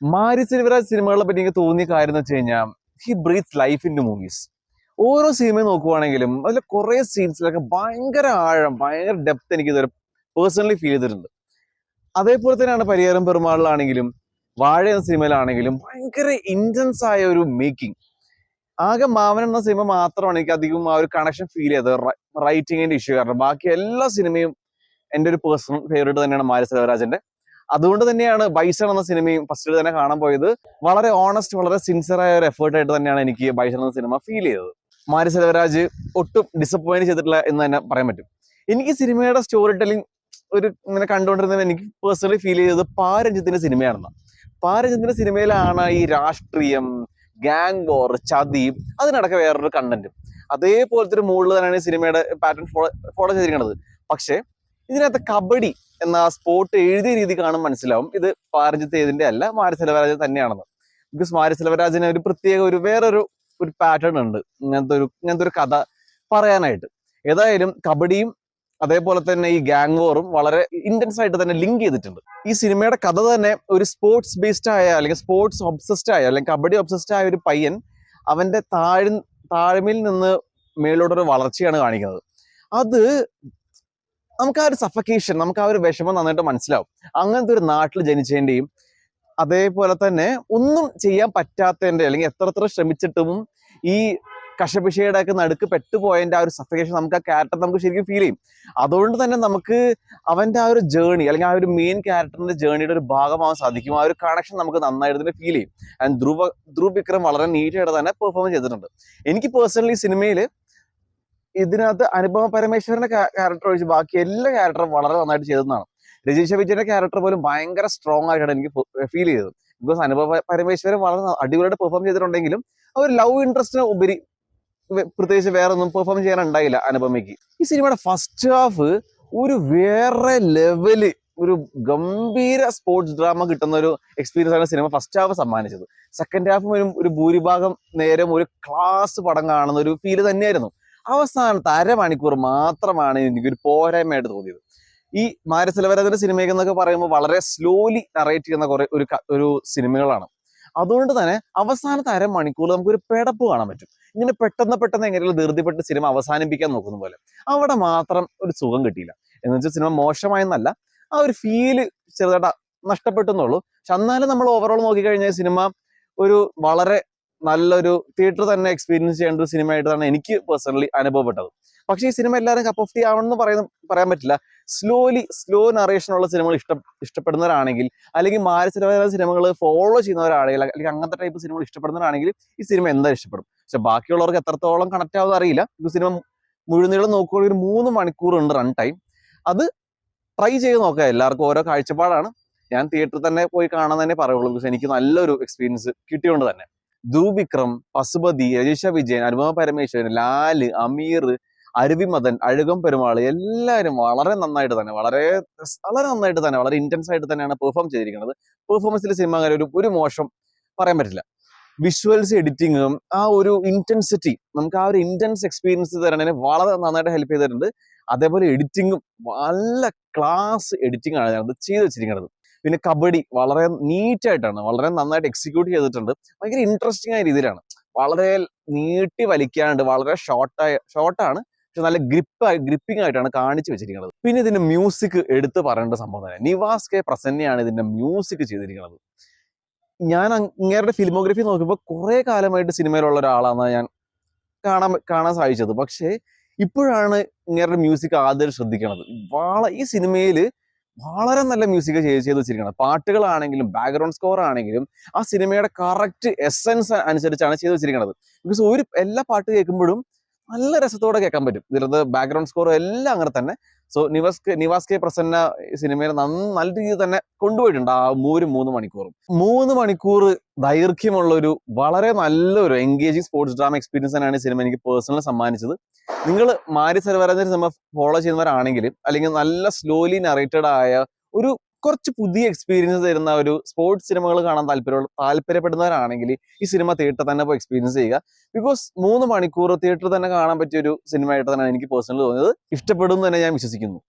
മാരി സെൽവരാജ് സിനിമകളെ പറ്റി എനിക്ക് തോന്നിയ കാര്യം എന്ന് വെച്ച് കഴിഞ്ഞാൽ he breathes life into movies. ഓരോ സിനിമയും നോക്കുവാണെങ്കിലും അതിൽ കുറെ സീൻസിലൊക്കെ ഭയങ്കര ആഴം, ഭയങ്കര ഡെപ്ത് എനിക്ക് ഇതുവരെ പേഴ്സണലി ഫീൽ ചെയ്തിട്ടുണ്ട്. അതേപോലെ തന്നെയാണ് പരിയാരം പെരുമാളിലാണെങ്കിലും വാഴ എന്ന സിനിമയിലാണെങ്കിലും ഭയങ്കര ഇന്റൻസ് ആയ ഒരു മേക്കിംഗ്. ആകെ മാമൻ എന്ന സിനിമ മാത്രമാണ് എനിക്ക് അധികം ആ ഒരു കണക്ഷൻ ഫീൽ ചെയ്തത്, റൈറ്റിങ്ങിന്റെ ഇഷ്യൂ കാരണം. ബാക്കി എല്ലാ സിനിമയും എൻ്റെ ഒരു പേഴ്സണൽ ഫേവറേറ്റ് തന്നെയാണ് മാരി സെൽവരാജിന്റെ. അതുകൊണ്ട് തന്നെയാണ് ബൈസൺ എന്ന സിനിമയും ഫസ്റ്റിൽ തന്നെ കാണാൻ പോയത്. വളരെ ഓണസ്റ്റ്, വളരെ സിൻസിയർ ആയ ഒരു എഫേർട്ട് ആയിട്ട് തന്നെയാണ് എനിക്ക് ബൈസൺ എന്ന സിനിമ ഫീൽ ചെയ്തത്. മാരി സെൽവരാജ് ഒട്ടും ഡിസപ്പോയിന്റ് ചെയ്തിട്ടില്ല എന്ന് തന്നെ പറയാൻ പറ്റും. എനിക്ക് സിനിമയുടെ സ്റ്റോറി ടെല്ലിംഗ് ഒരു ഇങ്ങനെ കണ്ടുകൊണ്ടിരുന്നത് എനിക്ക് പേഴ്സണലി ഫീൽ ചെയ്തത് പാരഞ്ജിത്തിന്റെ സിനിമയാണെന്ന്. പാരഞ്ജിത്തിന്റെ സിനിമയിലാണ് ഈ രാഷ്ട്രീയം, ഗാങ് വോർ, ചതി, അതിനടക്കം വേറൊരു കണ്ടന്റും അതേപോലത്തെ ഒരു മൂഡിൽ തന്നെയാണ് ഈ സിനിമയുടെ പാറ്റേൺ ഫോളോ ചെയ്തിരിക്കുന്നത്. പക്ഷെ ഇതിനകത്ത് കബഡി എന്ന സ്പോർട്ട് എഴുതിയ രീതി കാണും മനസ്സിലാവും ഇത് പാരഞ്ജിത്ത് ഏതിന്റെ അല്ല, മാരി സെൽവരാജ് തന്നെയാണെന്ന്. ബിക്കോസ് മാരി സെൽവരാജിന് ഒരു പ്രത്യേക വേറൊരു പാറ്റേൺ ഉണ്ട് ഇങ്ങനത്തെ ഒരു കഥ പറയാനായിട്ട്. ഏതായാലും കബഡിയും അതേപോലെ തന്നെ ഈ ഗാങ് വോറും വളരെ ഇന്റൻസ് ആയിട്ട് തന്നെ ലിങ്ക് ചെയ്തിട്ടുണ്ട്. ഈ സിനിമയുടെ കഥ തന്നെ ഒരു സ്പോർട്സ് ബേസ്ഡ് ആയ, അല്ലെങ്കിൽ സ്പോർട്സ് ഒബ്സസ്ഡ് ആയ, അല്ലെങ്കിൽ കബഡി ഒബ്സസ്ഡ് ആയ ഒരു പയ്യൻ അവന്റെ താഴ്മയിൽ നിന്ന് മേലോട്ടൊരു വളർച്ചയാണ് കാണിക്കുന്നത്. അത് നമുക്ക് ആ ഒരു സഫക്കേഷൻ, നമുക്ക് ആ ഒരു വിഷമം നന്നായിട്ട് മനസ്സിലാവും. അങ്ങനത്തെ ഒരു നാട്ടിൽ ജനിച്ചതിന്റെയും അതേപോലെ തന്നെ ഒന്നും ചെയ്യാൻ പറ്റാത്തതിന്റെ, അല്ലെങ്കിൽ എത്ര ശ്രമിച്ചിട്ടും ഈ കശപിശയുടെ ഒക്കെ നടുക്ക് പെട്ടുപോയതിന്റെ ആ ഒരു സഫക്കേഷൻ നമുക്ക് ആ ക്യാരക്ടർ നമുക്ക് ശരിക്കും ഫീൽ ചെയ്യും. അതുകൊണ്ട് തന്നെ നമുക്ക് അവന്റെ ആ ഒരു ജേർണി, അല്ലെങ്കിൽ ആ ഒരു മെയിൻ ക്യാരക്ടറിന്റെ ജേർണിയുടെ ഒരു ഭാഗമാവാൻ സാധിക്കും. ആ ഒരു കണക്ഷൻ നമുക്ക് നന്നായിട്ട് തന്നെ ഫീൽ ചെയ്യും. ആൻഡ് ധ്രുവ് വിക്രം വളരെ നീറ്റായിട്ട് തന്നെ പെർഫോം ചെയ്തിട്ടുണ്ട്. എനിക്ക് പേഴ്സണലി സിനിമയിൽ ഇതിനകത്ത് അനുപമ പരമേശ്വരന്റെ ക്യാരക്ടർ ഒഴിച്ച് ബാക്കി എല്ലാ ക്യാരക്ടറും വളരെ നന്നായിട്ട് ചെയ്തതാണ്. രജീഷ വിജയന്റെ ക്യാരക്ടർ പോലും ഭയങ്കര സ്ട്രോങ് ആയിട്ടാണ് എനിക്ക് ഫീൽ ചെയ്തത്. ബിക്കോസ് അനുപമ പരമേശ്വരൻ വളരെ അടിപൊളിയായിട്ട് പെർഫോം ചെയ്തിട്ടുണ്ടെങ്കിലും ആ ഒരു ലവ് ഇൻട്രസ്റ്റിന് ഉപരി പ്രത്യേകിച്ച് വേറെ ഒന്നും പെർഫോം ചെയ്യാനുണ്ടായില്ല അനുപമയ്ക്ക്. ഈ സിനിമയുടെ ഫസ്റ്റ് ഹാഫ് ഒരു വേറെ ലെവല്, ഒരു ഗംഭീര സ്പോർട്സ് ഡ്രാമ കിട്ടുന്ന ഒരു എക്സ്പീരിയൻസ് ആണ് സിനിമ ഫസ്റ്റ് ഹാഫ് സമ്മാനിച്ചത്. സെക്കൻഡ് ഹാഫും ഒരു ഭൂരിഭാഗം നേരം ഒരു ക്ലാസ് പടം കാണുന്ന ഒരു ഫീല് തന്നെയായിരുന്നു. അവസാനത്തെ അരമണിക്കൂർ മാത്രമാണ് എനിക്കൊരു പോരായ്മയായിട്ട് തോന്നിയത്. ഈ മാരി സെൽവരാജിന്റെ സിനിമയൊക്കെ എന്നൊക്കെ പറയുമ്പോൾ വളരെ സ്ലോലി നറേറ്റ് ചെയ്യുന്ന ഒരു സിനിമകളാണ്. അതുകൊണ്ട് തന്നെ അവസാനത്തെ അരമണിക്കൂർ നമുക്കൊരു പെടപ്പ് കാണാൻ പറ്റും. ഇങ്ങനെ പെട്ടെന്ന് എങ്ങനെയുള്ള ധൃതിപ്പെട്ട് സിനിമ അവസാനിപ്പിക്കാൻ നോക്കുന്ന പോലെ. അവിടെ മാത്രം ഒരു സുഖം കിട്ടിയില്ല. എന്ന് വെച്ചാൽ സിനിമ മോശമായെന്നല്ല, ആ ഒരു ഫീല് ചെറുതായിട്ട് നഷ്ടപ്പെട്ടു എന്നുള്ളൂ. പക്ഷെ എന്നാലും നമ്മൾ ഓവറോൾ നോക്കിക്കഴിഞ്ഞാൽ സിനിമ ഒരു വളരെ നല്ലൊരു തിയേറ്റർ തന്നെ എക്സ്പീരിയൻസ് ചെയ്യേണ്ട ഒരു സിനിമയായിട്ടാണ് എനിക്ക് പേഴ്സണലി അനുഭവപ്പെട്ടത്. പക്ഷേ ഈ സിനിമ എല്ലാവരും കപ്പ് ഓഫ് ടീ ആവണമെന്ന് പറയാൻ പറ്റില്ല. സ്ലോ നറേഷനുള്ള സിനിമകൾ ഇഷ്ടപ്പെടുന്നവരാണെങ്കിൽ, അല്ലെങ്കിൽ മാരി സെൽവരാജ് സിനിമകൾ ഫോളോ ചെയ്യുന്നവരാണെങ്കിൽ, അല്ലെങ്കിൽ അങ്ങനത്തെ ടൈപ്പ് സിനിമകൾ ഇഷ്ടപ്പെടുന്നവരാണെങ്കിൽ ഈ സിനിമ എന്താ ഇഷ്ടപ്പെടും. പക്ഷെ ബാക്കിയുള്ളവർക്ക് എത്രത്തോളം കണക്ട് ആവുമെന്ന് അറിയില്ല. ഈ സിനിമ മുഴുനീളം നോക്കുകയാണെങ്കിൽ ഒരു 3 മണിക്കൂറുണ്ട് റൺ ടൈം. അത് ട്രൈ ചെയ്ത് നോക്കുക. എല്ലാവർക്കും ഓരോ കാഴ്ചപ്പാടാണ്. ഞാൻ തിയേറ്ററിൽ തന്നെ പോയി കാണാൻ തന്നെ പറയുള്ളൂ. ബിക്കോസ് എനിക്ക് നല്ലൊരു എക്സ്പീരിയൻസ് കിട്ടിയോണ്ട് തന്നെ. ധ്രുവ് വിക്രം, പശുപതി, രജീഷ വിജയൻ, അനുപമ പരമേശ്വരൻ, ലാല്, അമീർ, അരുവിമദൻ, അഴുകം പെരുമാൾ എല്ലാവരും വളരെ നന്നായിട്ട് തന്നെ വളരെ നന്നായിട്ട് തന്നെ വളരെ ഇന്റൻസ് ആയിട്ട് തന്നെയാണ് പെർഫോം ചെയ്തിരിക്കുന്നത്. പെർഫോമൻസിൽ സിനിമ ഒരു മോശം പറയാൻ പറ്റില്ല. വിഷ്വൽസ്, എഡിറ്റിങ്ങും ആ ഒരു ഇന്റൻസിറ്റി, നമുക്ക് ആ ഒരു ഇന്റൻസ് എക്സ്പീരിയൻസ് തരണതിന് വളരെ നന്നായിട്ട് ഹെൽപ്പ് ചെയ്തിട്ടുണ്ട്. അതേപോലെ എഡിറ്റിങ്ങും നല്ല ക്ലാസ് എഡിറ്റിംഗ് ആണ് അത് ചെയ്ത് വെച്ചിരിക്കുന്നത്. പിന്നെ കബഡി വളരെ നീറ്റായിട്ടാണ്, വളരെ നന്നായിട്ട് എക്സിക്യൂട്ട് ചെയ്തിട്ടുണ്ട്. ഭയങ്കര ഇൻട്രസ്റ്റിംഗ് ആയ രീതിയിലാണ്, വളരെ നീട്ടി വലിക്കാണ്ട് വളരെ ഷോർട്ടാണ്, പക്ഷെ നല്ല ഗ്രിപ്പിംഗ് ആയിട്ടാണ് കാണിച്ചു വെച്ചിരിക്കുന്നത്. പിന്നെ ഇതിന്റെ മ്യൂസിക് എടുത്ത് പറയേണ്ട സംഭവം തന്നെ. നിവാസ് കെ പ്രസന്നയാണ് ഇതിന്റെ മ്യൂസിക് ചെയ്തിരിക്കുന്നത്. ഞാൻ ഇങ്ങേരുടെ ഫിലിമോഗ്രഫി നോക്കുമ്പോൾ കുറെ കാലമായിട്ട് സിനിമയിലുള്ള ഒരാളാണ് ഞാൻ കാണാൻ സാധിച്ചത്. പക്ഷേ ഇപ്പോഴാണ് ഇങ്ങേരുടെ മ്യൂസിക് ആദ്യം ശ്രദ്ധിക്കുന്നത്. ഈ സിനിമയിൽ വളരെ നല്ല മ്യൂസിക് ചെയ്ത് വെച്ചിരിക്കുന്നത്. പാട്ടുകളാണെങ്കിലും ബാക്ക്ഗ്രൗണ്ട് സ്കോർ ആണെങ്കിലും ആ സിനിമയുടെ കറക്റ്റ് എസൻസ് അനുസരിച്ചാണ് ചെയ്ത് വെച്ചിരിക്കുന്നത്. ബിക്കോസ് എല്ലാ പാട്ട് കേൾക്കുമ്പോഴും നല്ല രസത്തോടെ കേൾക്കാൻ പറ്റും. ഇതിലത്തെ ബാക്ക്ഗ്രൗണ്ട് സ്കോർ എല്ലാം അങ്ങനെ തന്നെ. സോ നിവാസ് കെ പ്രസന്ന സിനിമയെ നല്ല രീതിയിൽ തന്നെ കൊണ്ടുപോയിട്ടുണ്ട്. ആ 3 മണിക്കൂറും 3 മണിക്കൂർ ദൈർഘ്യമുള്ള ഒരു വളരെ നല്ലൊരു എൻഗേജിങ് സ്പോർട്സ് ഡ്രാമ എക്സ്പീരിയൻസ് തന്നെയാണ് ഈ സിനിമ എനിക്ക് പേഴ്സണലി സമ്മാനിച്ചത്. നിങ്ങൾ മാരി സെൽവരാജിന്റെ സിനിമ ഫോളോ ചെയ്യുന്നവരാണെങ്കിൽ, അല്ലെങ്കിൽ നല്ല സ്ലോലി നറേറ്റഡ് ആയ ഒരു കുറച്ച് പുതിയ എക്സ്പീരിയൻസ് തരുന്ന ഒരു സ്പോർട്സ് സിനിമകൾ കാണാൻ താല്പര്യപ്പെടുന്നവരാണെങ്കിൽ ഈ സിനിമ തിയേറ്ററിൽ തന്നെ പോയി എക്സ്പീരിയൻസ് ചെയ്യുക. ബിക്കോസ് 3 മണിക്കൂർ തിയേറ്ററിൽ തന്നെ കാണാൻ പറ്റിയ ഒരു സിനിമയായിട്ട് തന്നെയാണ് എനിക്ക് പേഴ്സണലി തോന്നിയത്. ഇഷ്ടപ്പെടും തന്നെ ഞാൻ വിശ്വസിക്കുന്നു.